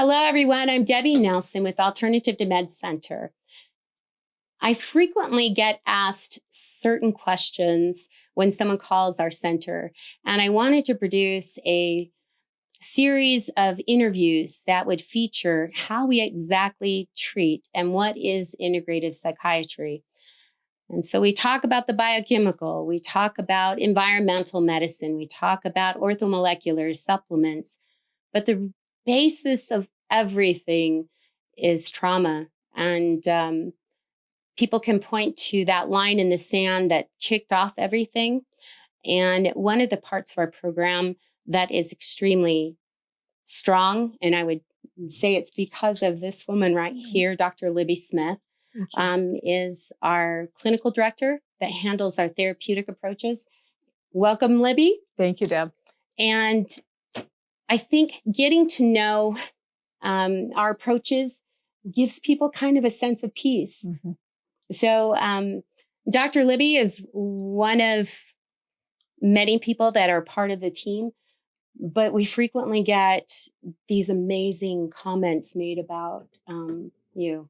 Hello, everyone. I'm Debbie Nelson with Alternative to Med Center. I frequently get asked certain questions when someone calls our center, and I wanted to produce a series of interviews that would feature how we exactly treat and what is integrative psychiatry. And so we talk about the biochemical, we talk about environmental medicine, we talk about orthomolecular supplements, but the basis of everything is trauma. And people can point to that line in the sand that kicked off everything. And one of the parts of our program that is extremely strong, and I would say it's because of this woman right here, Dr. Libby Smith, is our clinical director that handles our therapeutic approaches. Welcome, Libby. Thank you, Deb. And I think getting to know our approaches gives people kind of a sense of peace. Mm-hmm. So Dr. Libby is one of many people that are part of the team, but we frequently get these amazing comments made about you.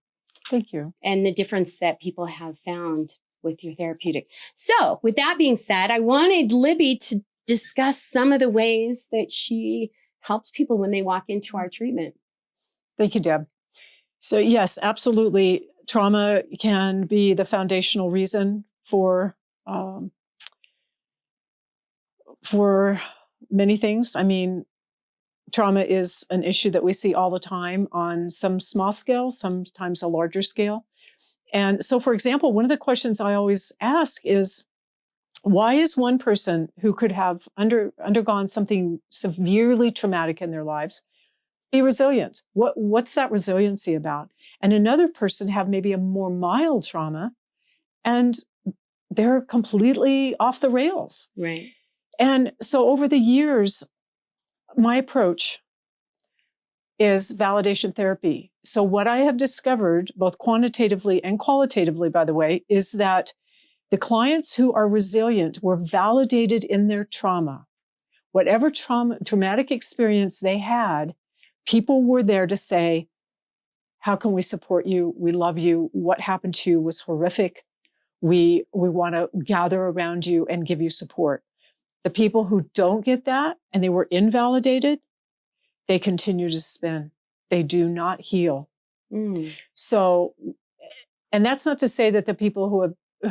Thank you. And the difference that people have found with your therapeutic. So with that being said, I wanted Libby to discuss some of the ways that she helps people when they walk into our treatment. Thank you, Deb. So yes, absolutely. Trauma can be the foundational reason for many things. I mean, trauma is an issue that we see all the time on some small scale, sometimes a larger scale. And so, for example, one of the questions I always ask is, why is one person who could have undergone something severely traumatic in their lives be resilient? What's that resiliency about? And another person have maybe a more mild trauma and they're completely off the rails. Right. And so over the years, my approach is validation therapy. So what I have discovered, both quantitatively and qualitatively, by the way, is that the clients who are resilient were validated in their trauma. Whatever traumatic experience they had, people were there to say, how can we support you? We love you. What happened to you was horrific. We want to gather around you and give you support. The people who don't get that and they were invalidated, they continue to spin. They do not heal. So, and that's not to say that the people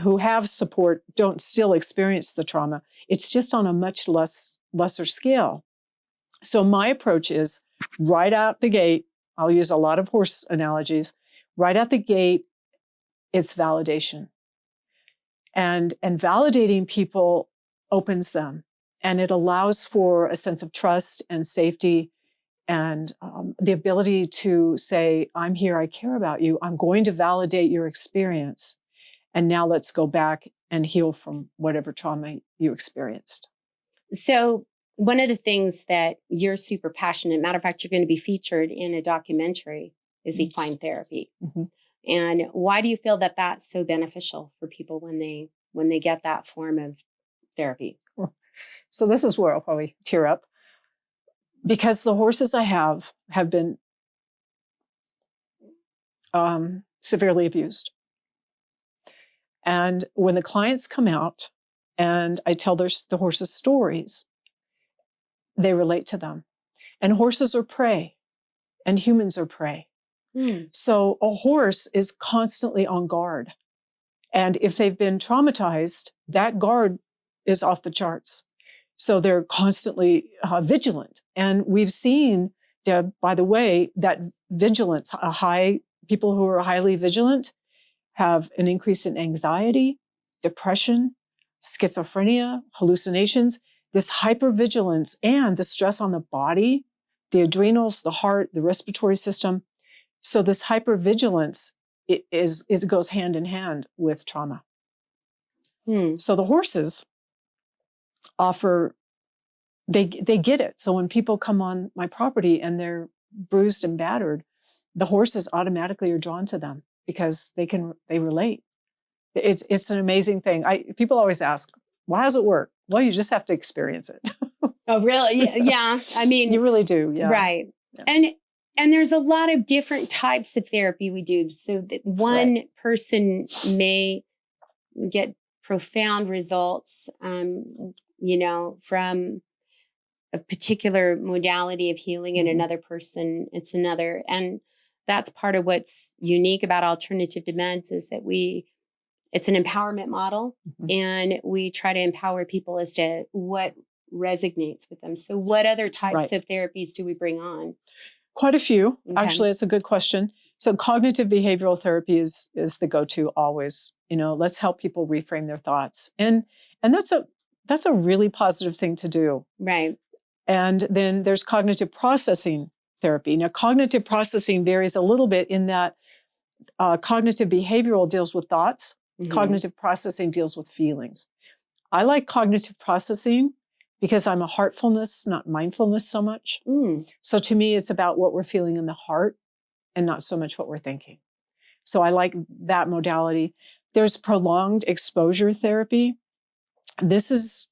who have support don't still experience the trauma. It's just on a much lesser scale. So my approach is right out the gate. I'll use a lot of horse analogies. Right out the gate, it's validation. And validating people opens them. And it allows for a sense of trust and safety and the ability to say, I'm here, I care about you. I'm going to validate your experience. And now let's go back and heal from whatever trauma you experienced. So one of the things that you're super passionate, matter of fact, you're going to be featured in a documentary, is equine therapy. Mm-hmm. And why do you feel that that's so beneficial for people when they get that form of therapy? So this is where I'll probably tear up, because the horses I have been severely abused. And when the clients come out and I tell the horses' stories, they relate to them. And horses are prey and humans are prey. So a horse is constantly on guard. And if they've been traumatized, that guard is off the charts. So they're constantly vigilant. And we've seen, Deb, by the way, that vigilance, people who are highly vigilant have an increase in anxiety, depression, schizophrenia, hallucinations, this hypervigilance and the stress on the body, the adrenals, the heart, the respiratory system. So this hypervigilance it goes hand in hand with trauma. So the horses offer, they get it. So when people come on my property and they're bruised and battered, the horses automatically are drawn to them because they relate. It's an amazing thing. People always ask, why does it work? Well, you just have to experience it. Oh, really? Yeah. I mean, you really do. Yeah. Right. Yeah. And And there's a lot of different types of therapy we do. So that one person may get profound results, from a particular modality of healing, and another person, it's another. And that's part of what's unique about alternative to meds is that it's an empowerment model, and we try to empower people as to what resonates with them. So what other types of therapies do we bring on? Quite a few. Okay. Actually, it's a good question. So cognitive behavioral therapy is the go-to always. Let's help people reframe their thoughts. And that's a really positive thing to do. Right. And then there's cognitive processing therapy. Now, cognitive processing varies a little bit in that cognitive behavioral deals with thoughts. Cognitive processing deals with feelings. I like cognitive processing because I'm a heartfulness, not mindfulness so much. So to me, it's about what we're feeling in the heart and not so much what we're thinking. So I like that modality. There's prolonged exposure therapy. This is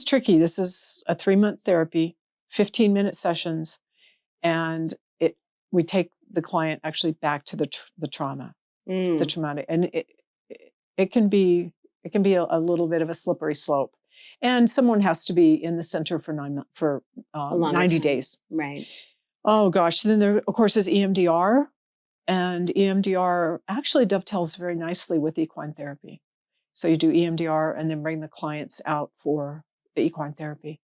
tricky. This is a 3-month therapy, 15-minute sessions, and we take the client actually back to the trauma, the traumatic, and it can be a little bit of a slippery slope. And someone has to be in the center for 90 days. Right. Oh gosh. Then there, of course, is EMDR. And EMDR actually dovetails very nicely with equine therapy. So you do EMDR and then bring the clients out for the equine therapy.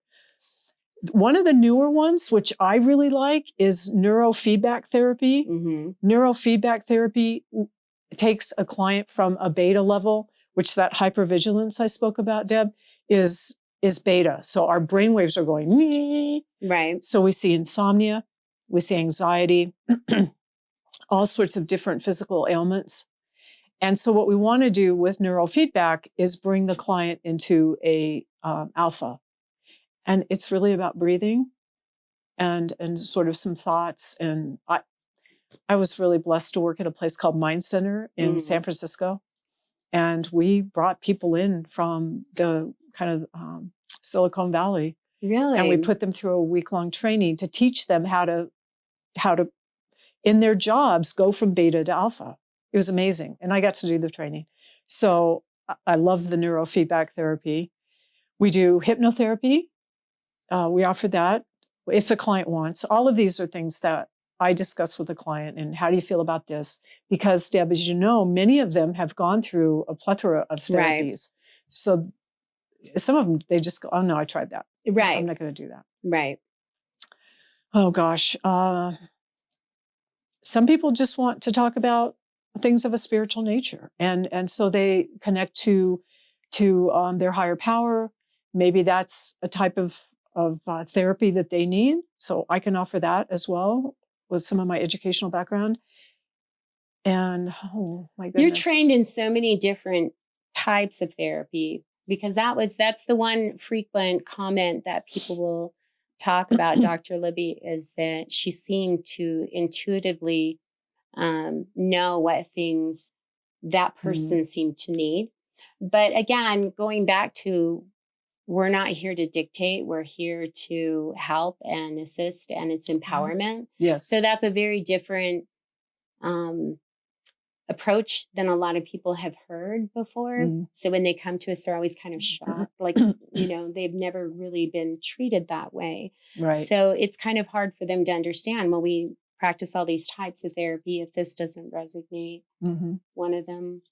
One of the newer ones, which I really like, is neurofeedback therapy. Neurofeedback therapy takes a client from a beta level, which that hypervigilance I spoke about, Deb, is beta. So our brain waves are going, nee. Right. So we see insomnia, we see anxiety, all sorts of different physical ailments. And so what we want to do with neurofeedback is bring the client into a alpha. And it's really about breathing and sort of some thoughts. And I was really blessed to work at a place called Mind Center in San Francisco. And we brought people in from the kind of Silicon Valley. Really? And we put them through a week-long training to teach them how to, in their jobs, go from beta to alpha. It was amazing. And I got to do the training. So I love the neurofeedback therapy. We do hypnotherapy. We offer that if the client wants. All of these are things that I discuss with the client. And how do you feel about this? Because, Deb, as you know, many of them have gone through a plethora of therapies. Right. So some of them, they just go, oh, no, I tried that. Right. I'm not going to do that. Right. Oh, gosh. Some people just want to talk about things of a spiritual nature. And so they connect to their higher power. Maybe that's a type of therapy that they need. So I can offer that as well with some of my educational background. And oh my goodness. You're trained in so many different types of therapy, because that's the one frequent comment that people will talk about Dr. Libby, is that she seemed to intuitively know what things that person seemed to need. But again, going back to, we're not here to dictate, we're here to help and assist, and it's empowerment. Yes. So that's a very different approach than a lot of people have heard before. So when they come to us, they're always kind of shocked, like, they've never really been treated that way. Right. So it's kind of hard for them to understand, well, we practice all these types of therapy. If this doesn't resonate, one of them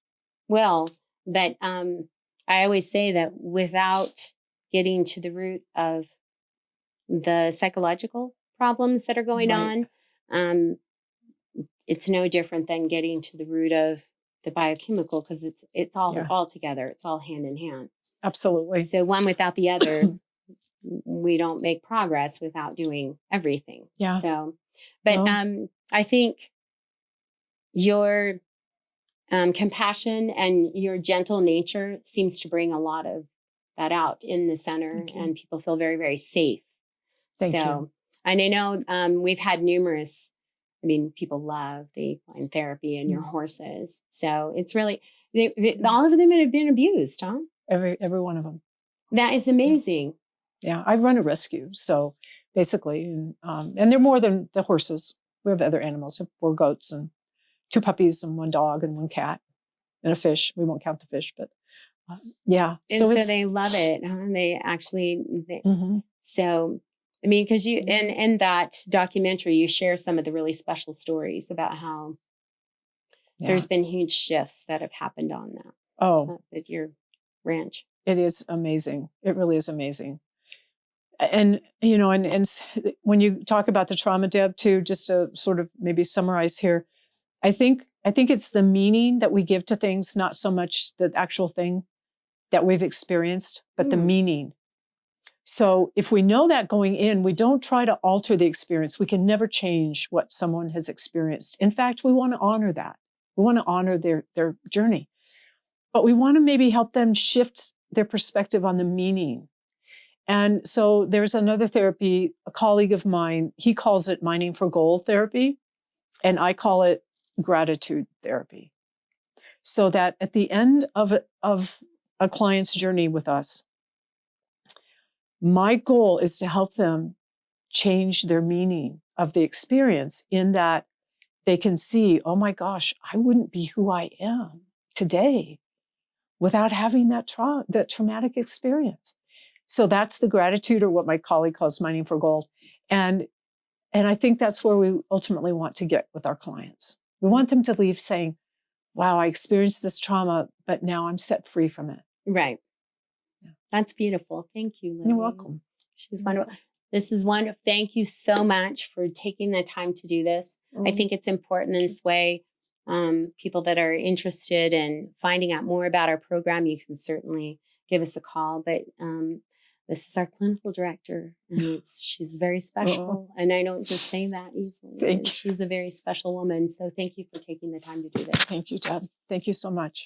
will. But I always say that without getting to the root of the psychological problems that are going on, it's no different than getting to the root of the biochemical, because it's all together. It's all hand in hand. Absolutely. So one without the other, we don't make progress without doing everything. Yeah. So, but I think your compassion and your gentle nature seems to bring a lot of that out in the center, and people feel very, very safe. Thank you. And I know we've had numerous, people love the equine therapy and your horses. So it's really, all of them have been abused, huh? Every one of them. That is amazing. Yeah. I run a rescue. So basically, and they're more than the horses. We have other animals. We have 4 goats and 2 puppies and 1 dog and 1 cat and a fish. We won't count the fish, but yeah. And so they love it. Huh? They actually, so, I mean, because you, in that documentary, you share some of the really special stories about how there's been huge shifts that have happened on that. At your ranch. It is amazing. It really is amazing. And, you know, and when you talk about the trauma, Deb, too, just to sort of maybe summarize here, I think it's the meaning that we give to things, not so much the actual thing that we've experienced, but the meaning. So if we know that going in, we don't try to alter the experience. We can never change what someone has experienced. In fact, we want to honor that. We want to honor their journey. But we want to maybe help them shift their perspective on the meaning. And so there's another therapy, a colleague of mine, he calls it mining for gold therapy, and I call it gratitude therapy. So that at the end of a client's journey with us, my goal is to help them change their meaning of the experience in that they can see, oh my gosh, I wouldn't be who I am today without having that traumatic experience. So that's the gratitude, or what my colleague calls mining for gold. And I think that's where we ultimately want to get with our clients. We want them to leave saying, wow, I experienced this trauma, but now I'm set free from it. Right. Yeah. That's beautiful. Thank you, Libby. You're welcome. She's wonderful. This is wonderful. Thank you so much for taking the time to do this. I think it's important in this way. People that are interested in finding out more about our program, you can certainly give us a call. But this is our clinical director, and she's very special. And I don't just say that easily. She's a very special woman. So thank you for taking the time to do this. Thank you, Deb. Thank you so much.